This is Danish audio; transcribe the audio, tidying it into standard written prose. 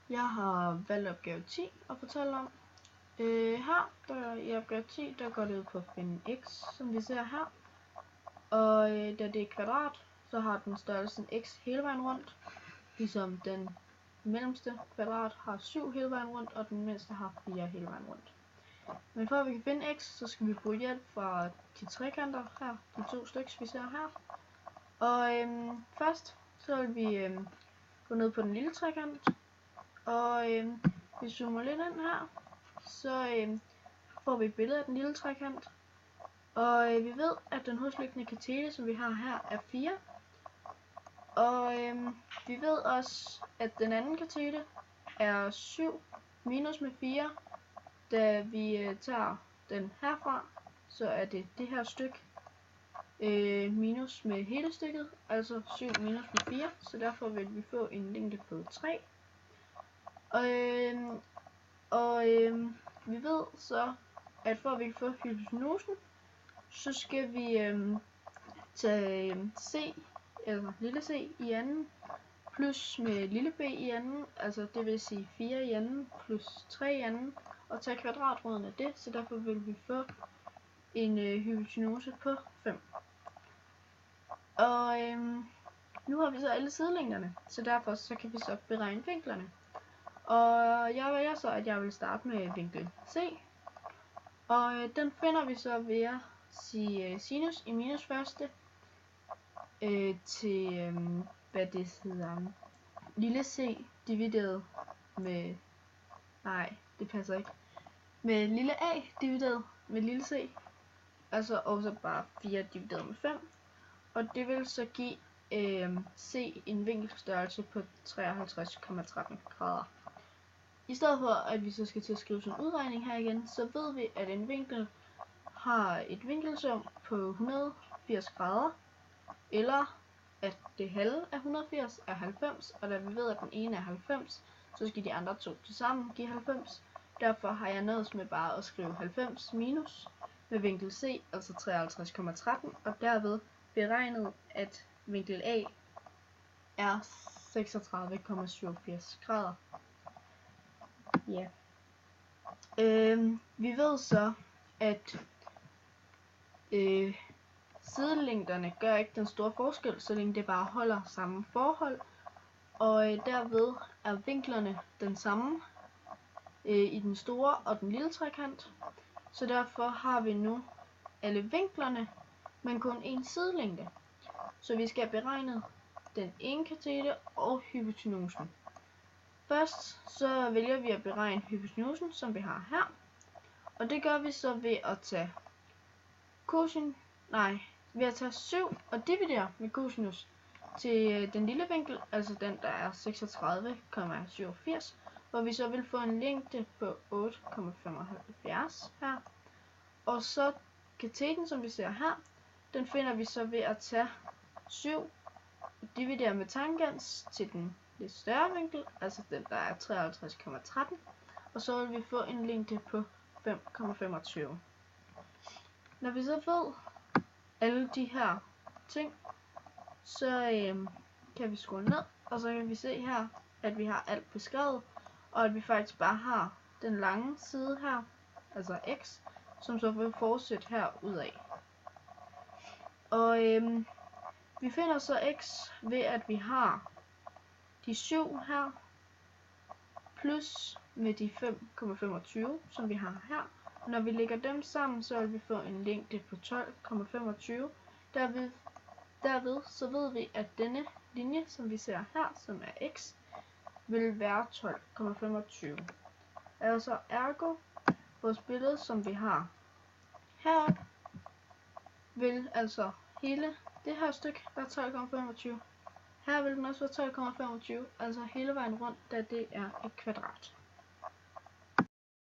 Jeg har valgt opgave 10 at fortælle om. Her i opgave 10, der går det ud på at finde x, som vi ser her. Og da det er kvadrat, så har den størrelsen x hele vejen rundt. Ligesom den mellemste kvadrat har 7 hele vejen rundt, og den mindste har 4 hele vejen rundt. Men for at vi kan finde x, så skal vi bruge hjælp fra de trekanter her, de 2 stykker vi ser her. Og først så vil vi gå ned på den lille trekant. Og vi zoomer lidt ind her, så får vi et billede af den lille trekant. Og vi ved, at den husliggende katete, som vi har her, er 4. Og vi ved også, at den anden katete er 7 minus med 4. Da vi tager den herfra, så er det det her stykke minus med hele stykket, altså 7 minus med 4. Så derfor vil vi få en længde på 3. Og vi ved så, at for at vi kan få hypotenusen, så skal vi tage c, eller lille c i anden, plus med lille b i anden, altså det vil sige 4 i anden, plus 3 i anden, og tage kvadratroden af det, så derfor vil vi få en hypotenuse på 5. Og nu har vi så alle sidelængderne, så derfor så kan vi så beregne vinklerne. Og jeg vælger så, at jeg vil starte med vinkel C. Og den finder vi så ved at sige sinus i minus første til, hvad det hedder, lille c divideret med, nej, det passer ikke, med lille a divideret med lille c, altså også bare 4 divideret med 5. Og det vil så give c en vinkelstørrelse på 53,13 grader. I stedet for at vi så skal til at skrive sådan en udregning her igen, så ved vi, at en vinkel har et vinkelsum på 180 grader, eller at det halve af 180 er 90, og da vi ved, at den ene er 90, så skal de andre to til sammen give 90. Derfor har jeg nødt med bare at skrive 90 minus med vinkel C, altså 53,13, og derved beregnet, at vinkel A er 36,87 grader. Ja. Vi ved så, at sidelængderne gør ikke den store forskel, så længe det bare holder samme forhold. Og derved er vinklerne den samme i den store og den lille trekant. Så derfor har vi nu alle vinklerne, men kun en sidelængde. Så vi skal have beregnet den ene katete og hypotenusen. Først så vælger vi at beregne hypotenusen, som vi har her. Og det gør vi så ved at tage ved at tage 7 og dividere med cosinus til den lille vinkel, altså den der er 36,87, hvor vi så vil få en længde på 8,75 her. Og så kateten, som vi ser her, den finder vi så ved at tage 7 og dividere med tangens til den lidt større vinkel, altså den der er 53,13, og så vil vi få en længde på 5,25. Når vi så ved alle de her ting, så kan vi skrue ned, og så kan vi se her, at vi har alt beskrevet, og at vi faktisk bare har den lange side her, altså x, som så vil fortsætte her ud af. Og vi finder så x ved, at vi har de 7 her, plus med de 5,25, som vi har her. Når vi lægger dem sammen, så vil vi få en længde på 12,25. Derved så ved vi, at denne linje, som vi ser her, som er x, vil være 12,25. Altså ergo, vores billede, som vi har her, vil altså hele det her stykke være 12,25. Her vil den også være 12,25, altså hele vejen rundt, da det er et kvadrat.